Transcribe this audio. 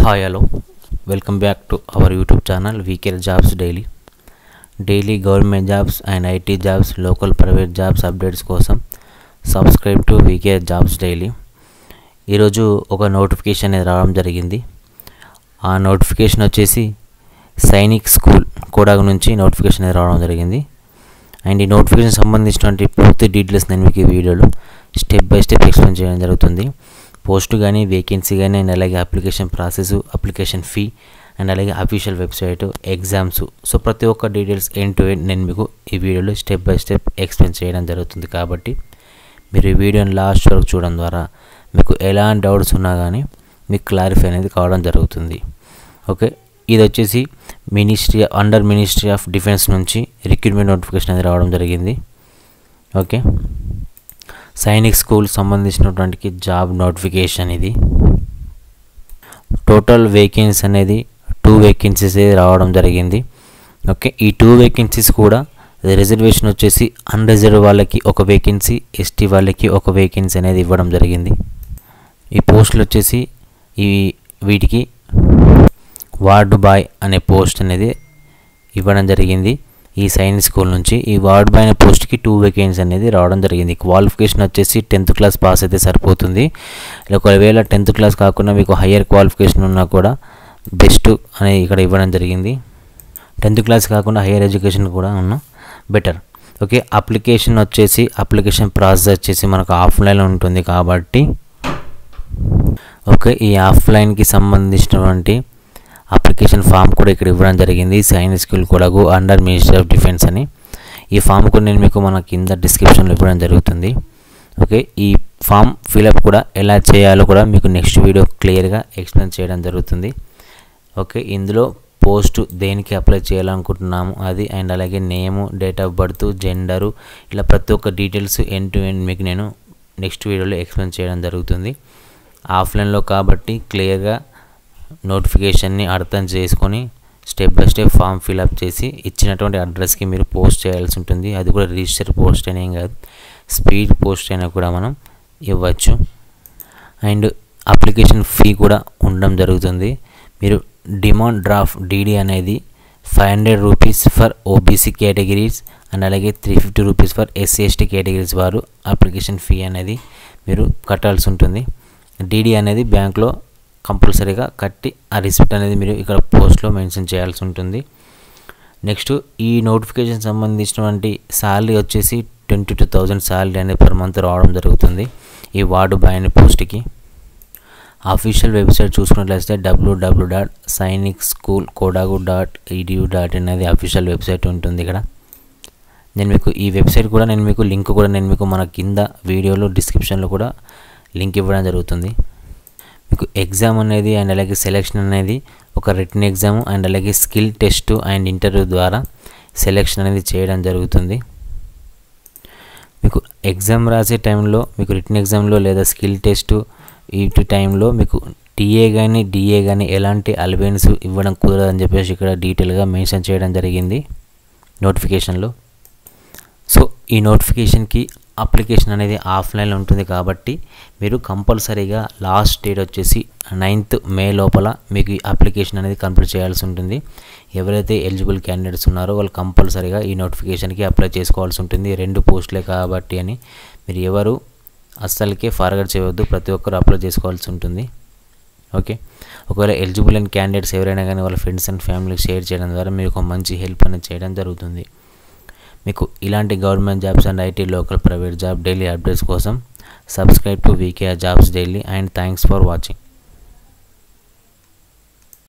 Hi, hello. Welcome back to our YouTube channel VK Jobs Daily. Daily government jobs and IT jobs, local private jobs updates కోసం subscribe to VK Jobs Daily. ఈరోజు ఒక notification అనేది రావడం జరిగింది. ఆ notification వచ్చేసి Sainik school కోడాగు నుంచి notification అనేది రావడం జరిగింది. అండ్ ఈ నోటిఫికేషన్ సంబంధించినటువంటి పూర్తి డీటెయిల్స్ నేను మీకు ఈ వీడియోలో స్టెప్ బై స్టెప్ ఎక్స్ప్లెయిన్ చేయడం జరుగుతుంది. పోస్ట్ కానీ వేకెన్సీ కానీ అండ్ అలాగే application process, application fee and అలాగే అఫీషియల్ వెబ్సైట్, ఎగ్జామ్స్, సో ప్రతి ఒక్క డీటెయిల్స్ ఎండ్ టు ఎండ్ నేను మీకు ఈ వీడియోలో స్టెప్ బై స్టెప్ ఎక్స్ప్లెయిన్ చేయడం జరుగుతుంది. కాబట్టి మీరు ఈ వీడియోని లాస్ట్ వరకు చూడడం ద్వారా మీకు ఎలాంటి డౌట్స్ ఉన్నా కానీ మీకు క్లారిఫై అనేది కావడం జరుగుతుంది. ఓకే, ఇది వచ్చేసి అండర్ మినిస్ట్రీ ఆఫ్ డిఫెన్స్ నుంచి రిక్రూట్మెంట్ నోటిఫికేషన్ అనేది రావడం జరిగింది. ఓకే, సైనిక్ స్కూల్ సంబంధించినటువంటి జాబ్ నోటిఫికేషన్ ఇది. టోటల్ వేకెన్సీ అనేది 2 వేకెన్సీస్ రావడం జరిగింది. ఓకే, ఈ 2 వేకెన్సీస్ కూడా రిజర్వేషన్ వచ్చేసి అన్రిజర్వ్ వాళ్ళకి ఒక వేకెన్సీ, ఎస్టీ వాళ్ళకి ఒక వేకెన్సీ అనేది ఇవ్వడం జరిగింది. ఈ పోస్టులు వచ్చేసి వీటికి వార్డ్ బాయ్ అనే పోస్ట్ అనేది ఇవ్వడం జరిగింది. ఈ సైనిక్ స్కూల్ నుంచి ఈ వార్డ్ బాయ్ అనే పోస్ట్కి 2 వేకెన్సీ అనేది రావడం జరిగింది. క్వాలిఫికేషన్ వచ్చేసి 10th క్లాస్ పాస్ అయితే సరిపోతుంది. ఒకవేళ 10th క్లాస్ కాకుండా మీకు హయ్యర్ క్వాలిఫికేషన్ ఉన్నా కూడా బెస్ట్ అనేది ఇక్కడ ఇవ్వడం జరిగింది. 10th క్లాస్ కాకుండా హయ్యర్ ఎడ్యుకేషన్ కూడా ఉన్నా బెటర్. ఓకే, అప్లికేషన్ ప్రాసెస్ వచ్చేసి మనకు ఆఫ్లైన్లో ఉంటుంది కాబట్టి ఓకే, ఈ ఆఫ్లైన్కి సంబంధించినటువంటి అప్లికేషన్ ఫామ్ కూడా ఇక్కడ ఇవ్వడం జరిగింది. Sainik school Kodagu under ministry of defence అని. ఈ ఫామ్ కూడా నేను మీకు మన కింద డిస్క్రిప్షన్లో ఇవ్వడం జరుగుతుంది. ఓకే, ఈ ఫామ్ ఫిలప్ కూడా ఎలా చేయాలో కూడా మీకు నెక్స్ట్ వీడియో క్లియర్గా ఎక్స్ప్లెయిన్ చేయడం జరుగుతుంది. ఓకే, ఇందులో పోస్ట్ దేనికి అప్లై చేయాలనుకుంటున్నాము అది అండ్ అలాగే నేము, డేట్ ఆఫ్ బర్త్, జెండరు, ఇలా ప్రతి ఒక్క డీటెయిల్స్ ఎండ్ టు ఎండ్ మీకు నేను నెక్స్ట్ వీడియోలో ఎక్స్ప్లెయిన్ చేయడం జరుగుతుంది. ఆఫ్లైన్లో కాబట్టి క్లియర్గా నోటిఫికేషన్ని అర్థం చేసుకొని step by step form fill up చేసి ఇచ్చినటువంటి అడ్రస్కి మీరు పోస్ట్ చేయాల్సి ఉంటుంది. అది కూడా రిజిస్టర్ పోస్ట్ అయినా ఏం కాదు, స్పీడ్ పోస్ట్ అయినా కూడా మనం ఇవ్వచ్చు. అండ్ అప్లికేషన్ ఫీ కూడా ఉండడం జరుగుతుంది. మీరు డిమాండ్ డ్రాఫ్ట్ DD అనేది 500 rupees for OBC categories and అలాగే 350 రూపీస్ ఫర్ SC/ST కేటగిరీస్ వారు అప్లికేషన్ ఫీ అనేది మీరు కట్టాల్సి ఉంటుంది. DD అనేది బ్యాంక్లో కంపల్సరీగా కట్టి ఆ రిసిప్ట్ అనేది మీరు ఇక్కడ పోస్ట్లో మెన్షన్ చేయాల్సి ఉంటుంది. నెక్స్ట్ ఈ నోటిఫికేషన్ సంబంధించినటువంటి శాలరీ వచ్చేసి 22,000 శాలరీ అనేది పర్ మంత్ రావడం జరుగుతుంది ఈ వార్డు బాయ్ అనే పోస్ట్కి. అఫీషియల్ వెబ్సైట్ చూసుకున్నట్లయితే www.sainikskoolkodagu.edu.in అనేది అఫీషియల్ వెబ్సైట్ ఉంటుంది. ఇక్కడ నేను మీకు ఈ వెబ్సైట్ కూడా లింక్ కూడా నేను మీకు మన కింద వీడియోలో డిస్క్రిప్షన్లో కూడా లింక్ ఇవ్వడం జరుగుతుంది. మీకు ఎగ్జామ్ అనేది అండ్ అలాగే సెలెక్షన్ అనేది ఒక రిటన్ ఎగ్జామ్ అండ్ అలాగే స్కిల్ టెస్ట్ అండ్ ఇంటర్వ్యూ ద్వారా సెలెక్షన్ అనేది చేయడం జరుగుతుంది. మీకు ఎగ్జామ్ రాసే టైంలో మీకు రిటన్ ఎగ్జామ్లో లేదా స్కిల్ టెస్ట్ ఈ టైంలో మీకు TA కానీ DA కానీ ఎలాంటి అలవెన్స్ ఇవ్వడం కుదరదని చెప్పేసి ఇక్కడ డీటెయిల్గా మెన్షన్ చేయడం జరిగింది నోటిఫికేషన్లో. సో ఈ నోటిఫికేషన్కి అప్లికేషన్ అనేది ఆఫ్లైన్లో ఉంటుంది కాబట్టి మీరు కంపల్సరీగా లాస్ట్ డేట్ వచ్చేసి 9th మే లోపల మీకు ఈ అప్లికేషన్ అనేది కంప్లీట్ చేయాల్సి ఉంటుంది. ఎవరైతే ఎలిజిబుల్ క్యాండిడేట్స్ ఉన్నారో వాళ్ళు కంపల్సరీగా ఈ నోటిఫికేషన్కి అప్లై చేసుకోవాల్సి ఉంటుంది. 2 పోస్టులే కాబట్టి అని మీరు ఎవరు అస్సలకే ఫార్వర్డ్ చేయవద్దు, ప్రతి ఒక్కరు అప్లై చేసుకోవాల్సి ఉంటుంది. ఓకే, ఒకవేళ ఎలిజిబుల్ అండ్ క్యాండిడేట్స్ ఎవరైనా కానీ వాళ్ళ ఫ్రెండ్స్ అండ్ ఫ్యామిలీకి షేర్ చేయడం ద్వారా మీకు ఒక మంచి హెల్ప్ అనేది చేయడం జరుగుతుంది. మీకు ఇలాంటి government jobs and IT local private job daily updates కోసం subscribe to VK Jobs Daily and thanks for watching.